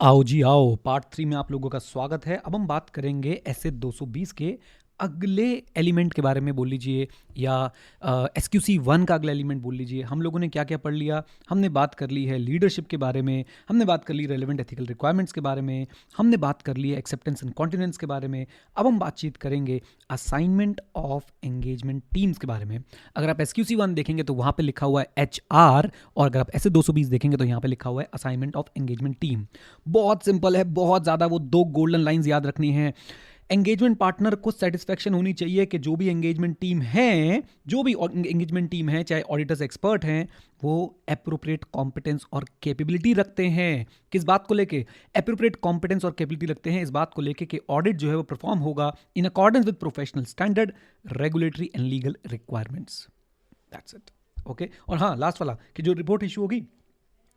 आओ जी आओ, पार्ट 3 में आप लोगों का स्वागत है। अब हम बात करेंगे ऐसे 220 के अगले एलिमेंट के बारे में बोल लीजिए, या SQC 1 का अगला एलिमेंट बोल लीजिए। हम लोगों ने क्या क्या पढ़ लिया? हमने बात कर ली है लीडरशिप के बारे में, हमने बात कर ली रेलेवेंट एथिकल रिक्वायरमेंट्स के बारे में, हमने बात कर ली है एक्सेप्टेंस एंड कॉन्टिनेंस के बारे में। अब हम बातचीत करेंगे असाइनमेंट ऑफ एंगेजमेंट टीम्स के बारे में। अगर आप SQC 1 देखेंगे तो वहाँ पे लिखा हुआ है HR, और अगर आप ऐसे 220 देखेंगे तो यहाँ पे लिखा हुआ है असाइनमेंट ऑफ एंगेजमेंट टीम। बहुत सिंपल है, बहुत ज़्यादा वो दो गोल्डन लाइंस याद रखनी है। एंगेजमेंट पार्टनर को सेटिस्फेक्शन होनी चाहिए कि जो भी एंगेजमेंट टीम है, चाहे ऑडिटर्स एक्सपर्ट हैं, वो एप्रोप्रिएट कॉम्पिटेंस और कैपेबिलिटी रखते हैं। किस बात को लेके? एप्रोप्रिएट कॉम्पिटेंस और कैपेबिलिटी रखते हैं इस बात को लेके कि ऑडिट जो है वो परफॉर्म होगा in accordance with professional standard, regulatory and legal requirements. That's it. Okay. और हाँ, लास्ट वाला कि जो रिपोर्ट इशू होगी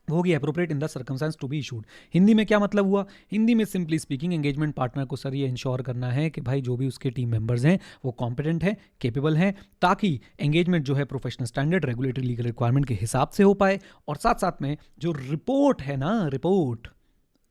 वो होगी appropriate in the circumstance to be issued. Hindi में क्या मतलब हुआ? हिंदी में सिंपली स्पीकिंग एंगेजमेंट पार्टनर को सर ये इंश्योर करना है कि भाई जो भी उसके टीम मेंबर्स हैं वो कॉम्पिटेंट हैं, कैपेबल हैं, ताकि एंगेजमेंट जो है professional standard, regulatory, legal requirement के हिसाब से हो पाए, और साथ साथ में जो रिपोर्ट है ना, रिपोर्ट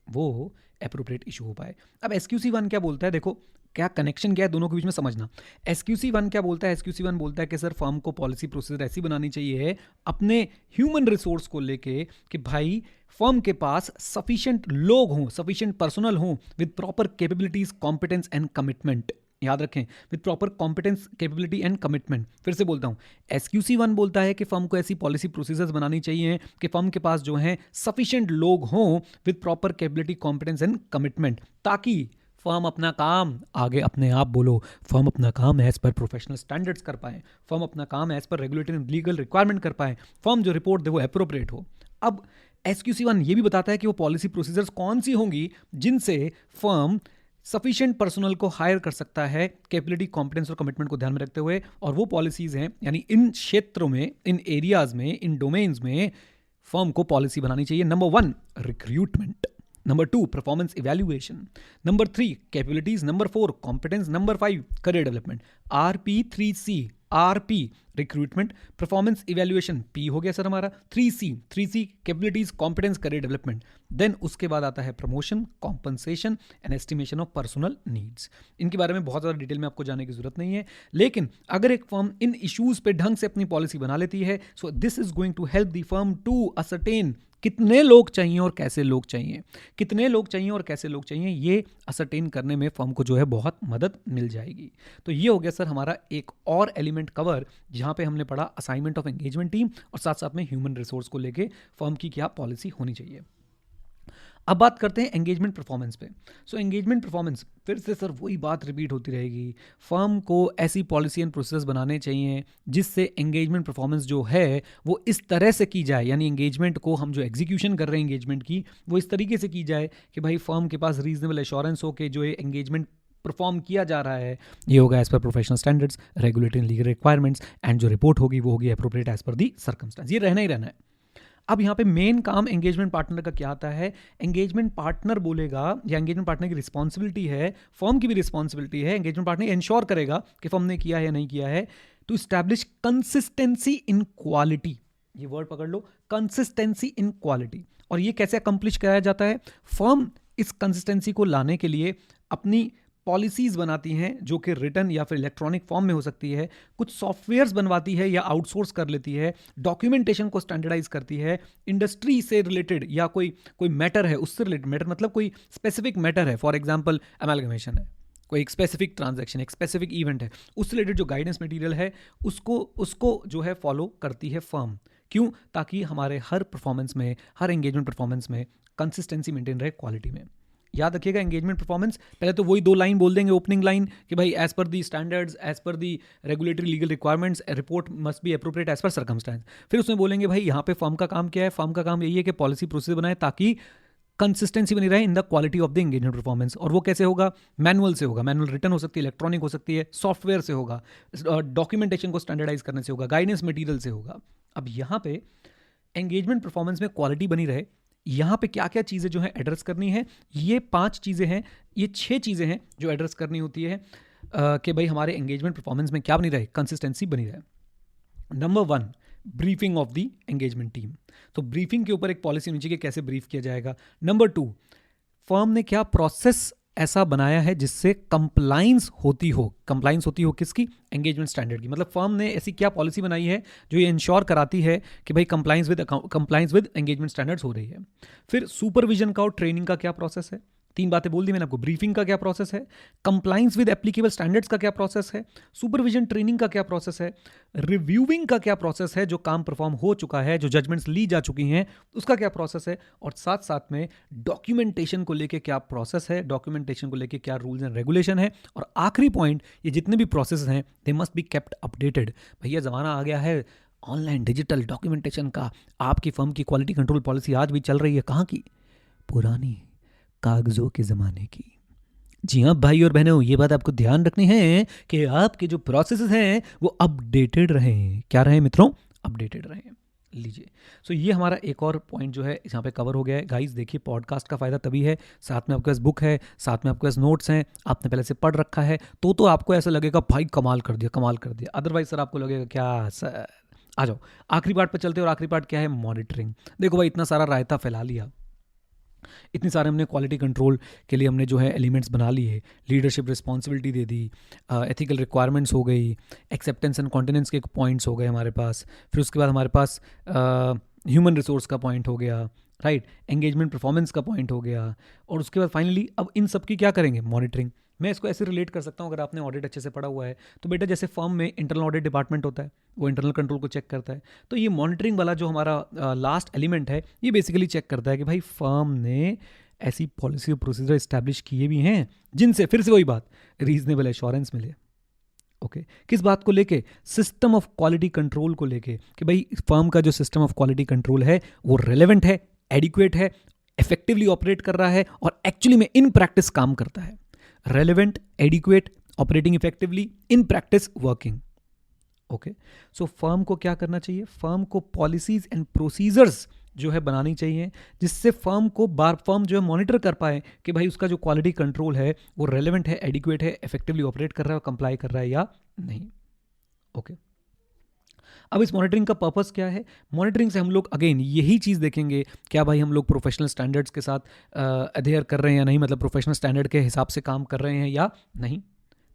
वो एप्रोप्रिएट इशू हो पाए। अब SQC 1 क्या बोलता है? देखो क्या कनेक्शन क्या है दोनों के बीच में समझना। SQC 1 क्या बोलता है? SQC 1 बोलता है कि सर फर्म को पॉलिसी प्रोसीजर ऐसी बनानी चाहिए अपने ह्यूमन रिसोर्स को लेके कि भाई फर्म के पास सफिशिएंट लोग हों, सफिशिएंट पर्सनल हों with proper capabilities, competence and commitment. याद रखें, with proper competence, capability and commitment. फिर से बोलता हूं, SQC 1 बोलता है कि फर्म को ऐसी पॉलिसी प्रोसीजर्स बनानी चाहिए कि फर्म के पास जो है सफिशिएंट लोग हों with proper capability, competence and commitment, ताकि फर्म अपना काम, आगे अपने आप बोलो, फर्म अपना काम एज पर प्रोफेशनल स्टैंडर्ड्स कर पाए, फर्म अपना काम as per regulatory and legal requirement कर पाए, फर्म जो रिपोर्ट दे वो एप्रोप्रिएट हो। अब SQC 1 ये भी बताता है कि वो पॉलिसी प्रोसीजर्स कौन सी होंगी जिनसे फर्म सफिशिएंट पर्सनल को हायर कर सकता है, कैपेबिलिटी, कॉम्पिटेंस और कमिटमेंट को ध्यान में रखते हुए। और वो पॉलिसीज हैं, यानी इन क्षेत्रों में, इन एरियाज में, इन डोमेन्स में फर्म को पॉलिसी बनानी चाहिए। Number 1 recruitment, number 2 performance evaluation, number 3 capabilities, number 4 competence, number 5 career development. RP3C, RP recruitment, performance evaluation, P हो गया सर हमारा, 3C capabilities, competence, career development. Then उसके बाद आता है promotion, compensation and estimation of personal needs. इनके बारे में बहुत ज़्यादा डिटेल में आपको जाने की जरूरत नहीं है, लेकिन अगर एक फर्म इन इश्यूज पे ढंग से अपनी पॉलिसी बना लेती है, so this is going to help the firm to ascertain कितने लोग चाहिए और कैसे लोग चाहिए, कितने लोग चाहिए और कैसे लोग चाहिए, ये असरटेन करने में फर्म को जो है बहुत मदद मिल जाएगी। तो ये हो गया सर हमारा एक और एलिमेंट कवर, जहां पे हमने पढ़ा असाइनमेंट ऑफ एंगेजमेंट टीम, और साथ साथ में ह्यूमन रिसोर्स को लेके फर्म की क्या पॉलिसी होनी चाहिए। अब बात करते हैं एंगेजमेंट परफॉर्मेंस पे। सो एंगेजमेंट परफॉर्मेंस, फिर से सर वही बात रिपीट होती रहेगी। फर्म को ऐसी पॉलिसी एंड प्रोसेस बनाने चाहिए जिससे एंगेजमेंट परफॉर्मेंस जो है वो इस तरह से की जाए, यानी एंगेजमेंट को हम जो एग्जीक्यूशन कर रहे हैं एंगेजमेंट की, वो इस तरीके से की जाए कि भाई फर्म के पास रीजनेबल एश्योरेंस हो कि जो ये एंगेजमेंट परफॉर्म किया जा रहा है ये होगा as per professional standards, regulatory and legal requirements, and जो रिपोर्ट होगी वो होगी एप्रोप्रिएट एज पर दी सर्कमस्टेंस। ये रहना ही रहना है। अब यहाँ पे मेन काम एंगेजमेंट पार्टनर का क्या आता है? एंगेजमेंट पार्टनर बोलेगा, या एंगेजमेंट पार्टनर की रिस्पॉन्सिबिलिटी है, फर्म की भी रिस्पॉन्सिबिलिटी है, एंगेजमेंट पार्टनर इंश्योर करेगा कि फर्म ने किया है या नहीं किया है, to establish consistency in quality. ये वर्ड पकड़ लो, कंसिस्टेंसी इन क्वालिटी। और ये कैसे अकम्प्लिश कराया जाता है? फर्म इस कंसिस्टेंसी को लाने के लिए अपनी पॉलिसीज बनाती हैं, जो कि रिटन या फिर इलेक्ट्रॉनिक फॉर्म में हो सकती है, कुछ सॉफ्टवेयर्स बनवाती है या आउटसोर्स कर लेती है, डॉक्यूमेंटेशन को स्टैंडर्डाइज करती है, इंडस्ट्री से रिलेटेड या कोई मैटर है उससे रिलेटेड, मैटर मतलब कोई स्पेसिफिक मैटर है, फॉर एग्जांपल अमेलगमेशन है, कोई एक स्पेसिफिक ट्रांजैक्शन, एक स्पेसिफिक इवेंट है, उससे रिलेटेड जो गाइडेंस मटेरियल है उसको जो है फॉलो करती है फर्म। क्यों? ताकि हमारे हर परफॉर्मेंस में, हर एंगेजमेंट परफॉर्मेंस में कंसिस्टेंसी मेंटेन रहे क्वालिटी में। याद रखिएगा, एंगेजमेंट परफॉर्मेंस पहले तो वही 2 लाइन बोल देंगे, ओपनिंग लाइन कि भाई as per the standards, as per the regulatory legal requirements, report must be appropriate as per circumstance. फिर उसमें बोलेंगे भाई यहाँ पे फर्म का काम क्या है? फर्म का काम यही है कि पॉलिसी प्रोसेस बनाए ताकि कंसिस्टेंसी बनी रहे in the quality of the engagement performance. और वो कैसे होगा? मैनुअल से होगा, मैनुअल रिटर्न हो सकती है, इलेक्ट्रॉनिक हो सकती है, सॉफ्टवेयर से होगा, डॉक्यूमेंटेशन को स्टैंडर्डाइज करने से होगा, गाइडेंस मटीरियल से होगा। अब यहाँ पे एंगेजमेंट परफॉर्मेंस में क्वालिटी बनी रहे, यहाँ पे क्या क्या चीज़ें जो है एड्रेस करनी है? ये 5 चीज़ें हैं, ये 6 चीज़ें हैं जो एड्रेस करनी होती है कि भाई हमारे एंगेजमेंट परफॉर्मेंस में क्या बनी रहे? कंसिस्टेंसी बनी रहे। Number 1, briefing of the engagement team. तो ब्रीफिंग के ऊपर एक पॉलिसी होनी चाहिए कि कैसे ब्रीफ किया जाएगा। नंबर 2, फर्म ने क्या प्रोसेस ऐसा बनाया है जिससे कंप्लाइंस होती हो किसकी? एंगेजमेंट स्टैंडर्ड की। मतलब फर्म ने ऐसी क्या पॉलिसी बनाई है जो ये इंश्योर कराती है कि भाई कंप्लाइंस विद एंगेजमेंट स्टैंडर्ड्स हो रही है। फिर सुपरविजन का और ट्रेनिंग का क्या प्रोसेस है? 3 बातें बोल दी मैंने आपको। ब्रीफिंग का क्या प्रोसेस है, कंप्लाइंस विद एप्लीकेबल स्टैंडर्ड्स का क्या प्रोसेस है, सुपरविजन ट्रेनिंग का क्या प्रोसेस है, रिव्यूइंग का क्या प्रोसेस है, जो काम परफॉर्म हो चुका है, जो जजमेंट्स ली जा चुकी हैं उसका क्या प्रोसेस है, और साथ साथ में डॉक्यूमेंटेशन को लेके क्या प्रोसेस है, डॉक्यूमेंटेशन को लेके क्या रूल्स एंड रेगुलेशन है, और आखिरी पॉइंट, ये जितने भी प्रोसेस हैं they must be kept updated. भैया ज़माना आ गया है ऑनलाइन डिजिटल डॉक्यूमेंटेशन का। आपकी फर्म की क्वालिटी कंट्रोल पॉलिसी आज भी चल रही है कहाँ की? पुरानी कागजों के ज़माने की। जी हाँ भाई और बहनों, ये बात आपको ध्यान रखनी है कि आपके जो प्रोसेस हैं वो अपडेटेड रहें। क्या रहे मित्रों? अपडेटेड रहें। लीजिए, सो ये हमारा एक और पॉइंट जो है यहाँ पे कवर हो गया है। गाइस देखिए, पॉडकास्ट का फ़ायदा तभी है, साथ में आपके पास बुक है, साथ में आपके पास नोट्स हैं, आपने पहले से पढ़ रखा है, तो आपको ऐसा लगेगा भाई कमाल कर दिया, कमाल कर दिया। अदरवाइज सर आपको लगेगा क्या सर। आ जाओ आखिरी पार्ट पे चलते हैं, और आखिरी पार्ट क्या है? मॉनिटरिंग। देखो भाई, इतना सारा रायता फैला लिया, इतनी सारे हमने क्वालिटी कंट्रोल के लिए हमने जो है एलिमेंट्स बना लिए, लीडरशिप रिस्पॉन्सिबिलिटी दे दी, एथिकल रिक्वायरमेंट्स हो गई, एक्सेप्टेंस एंड कॉन्टिनेंस के पॉइंट्स हो गए हमारे पास, फिर उसके बाद हमारे पास ह्यूमन रिसोर्स का पॉइंट हो गया, राइट, एंगेजमेंट परफॉर्मेंस का पॉइंट हो गया, और उसके बाद फाइनली अब इन सब की क्या करेंगे? मॉनिटरिंग। मैं इसको ऐसे रिलेट कर सकता हूँ, अगर आपने ऑडिट अच्छे से पढ़ा हुआ है तो बेटा, जैसे फर्म में इंटरनल ऑडिट डिपार्टमेंट होता है, वो इंटरनल कंट्रोल को चेक करता है, तो ये मॉनिटरिंग वाला जो हमारा लास्ट एलिमेंट है, ये बेसिकली चेक करता है कि भाई फर्म ने ऐसी पॉलिसी और प्रोसीजर इस्टेब्लिश किए भी हैं जिनसे, फिर से वही बात, रीजनेबल एश्योरेंस मिले। ओके, किस बात को लेके? सिस्टम ऑफ क्वालिटी कंट्रोल को लेके, कि भाई फर्म का जो सिस्टम ऑफ क्वालिटी कंट्रोल है वो रेलेवेंट है, एडिक्वेट है, इफेक्टिवली ऑपरेट कर रहा है, और एक्चुअली में इन प्रैक्टिस काम करता है। Relevant, adequate, operating effectively, in practice working. Okay, so firm को क्या करना चाहिए? फर्म को पॉलिसीज एंड प्रोसीजर्स जो है बनानी चाहिए, जिससे फर्म जो है मॉनिटर कर पाए कि भाई उसका जो क्वालिटी कंट्रोल है वो रेलेवेंट है, एडिक्वेट है, इफेक्टिवली ऑपरेट कर रहा है और कंप्लाई कर रहा है या नहीं। ओके, अब इस मॉनिटरिंग का पर्पस क्या है? मॉनिटरिंग से हम लोग अगेन यही चीज़ देखेंगे, क्या भाई हम लोग प्रोफेशनल स्टैंडर्ड्स के साथ अडेयर कर रहे हैं या नहीं, मतलब प्रोफेशनल स्टैंडर्ड के हिसाब से काम कर रहे हैं या नहीं,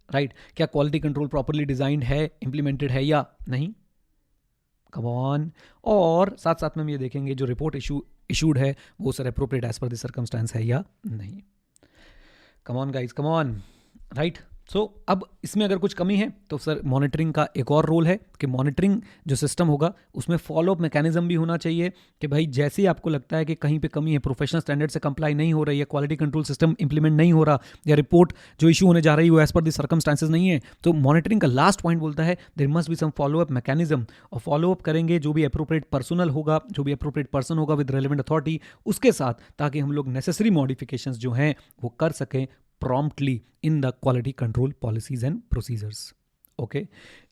राइट, क्या क्वालिटी कंट्रोल प्रॉपरली डिजाइंड है, इंप्लीमेंटेड है या नहीं, कम ऑन। और साथ साथ में हम ये देखेंगे जो रिपोर्ट इशूड है वो sir appropriate as per the circumstance है या नहीं। Come on guys, come on, right. So अब इसमें अगर कुछ कमी है तो सर मॉनिटरिंग का एक और रोल है कि मॉनिटरिंग जो सिस्टम होगा उसमें फॉलोअप मैकेनिज्म भी होना चाहिए, कि भाई जैसे ही आपको लगता है कि कहीं पे कमी है, प्रोफेशनल स्टैंडर्ड से कंप्लाई नहीं हो रही है, क्वालिटी कंट्रोल सिस्टम इंप्लीमेंट नहीं हो रहा, या रिपोर्ट जो इशू होने जा रही है वो एज पर द सर्कमस्टांसेस नहीं है, तो मॉनिटरिंग का लास्ट पॉइंट बोलता है there must be some follow up mechanism. और फॉलोअप करेंगे जो भी अप्रोप्रिएट पर्सनल होगा, जो भी अप्रोप्रिएट पर्सन होगा विद रेलेवेंट अथॉरिटी उसके साथ, ताकि हम लोग नेसेसरी मॉडिफिकेशंस जो हैं वो कर सकें promptly in the quality control policies and procedures. Okay,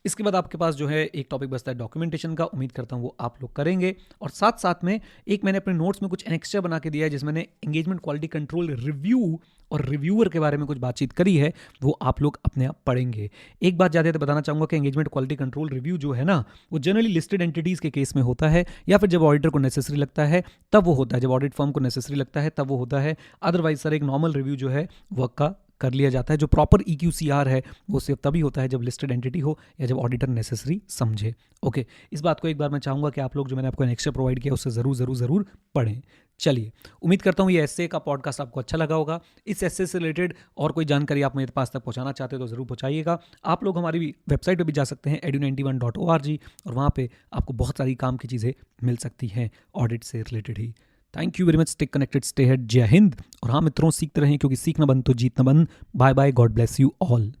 इसके बाद आपके पास जो है एक टॉपिक बचता है डॉक्यूमेंटेशन का। उम्मीद करता हूँ वो आप लोग करेंगे, और साथ साथ में एक मैंने अपने नोट्स में कुछ एक्स्ट्रा बना के दिया है जिसमें मैंने एंगेजमेंट क्वालिटी कंट्रोल रिव्यू और रिव्यूअर के बारे में कुछ बातचीत करी है, वो आप लोग अपने आप पढ़ेंगे। एक बात ज़्यादा बताना चाहूँगा कि एंगेजमेंट क्वालिटी कंट्रोल रिव्यू जो है ना, वो जनरली लिस्टेड एंटिटीज़ के केस में होता है, या फिर जब ऑडिटर को नेसेसरी लगता है तब वो होता है, जब ऑडिट फर्म को नेसेसरी लगता है तब वो होता है। अदरवाइज सर एक नॉर्मल रिव्यू जो है वर्क का कर लिया जाता है। जो प्रॉपर EQCR है वो सिर्फ तभी होता है जब लिस्टेड एंटिटी हो या जब ऑडिटर नेसेसरी समझे। ओके, इस बात को एक बार मैं चाहूँगा कि आप लोग जो मैंने आपको एक्स्ट्रा प्रोवाइड किया उससे ज़रूर पढ़ें। चलिए, उम्मीद करता हूँ ये एस्से का पॉडकास्ट आपको अच्छा लगा होगा। इस एस्से से रिलेटेड और कोई जानकारी आप मेरे पास तक पहुँचाना चाहते हो तो ज़रूर पहुँचाइएगा। आप लोग हमारी वेबसाइट पर भी जा सकते हैं edu91.org, और वहाँ पर आपको बहुत सारी काम की चीज़ें मिल सकती हैं ऑडिट से related he. Thank you very much, stay connected, stay head, जय हिंद। और हाँ मित्रों, सीखते रहें क्योंकि सीखना बंद तो जीतना बंद। Bye bye, God bless you all.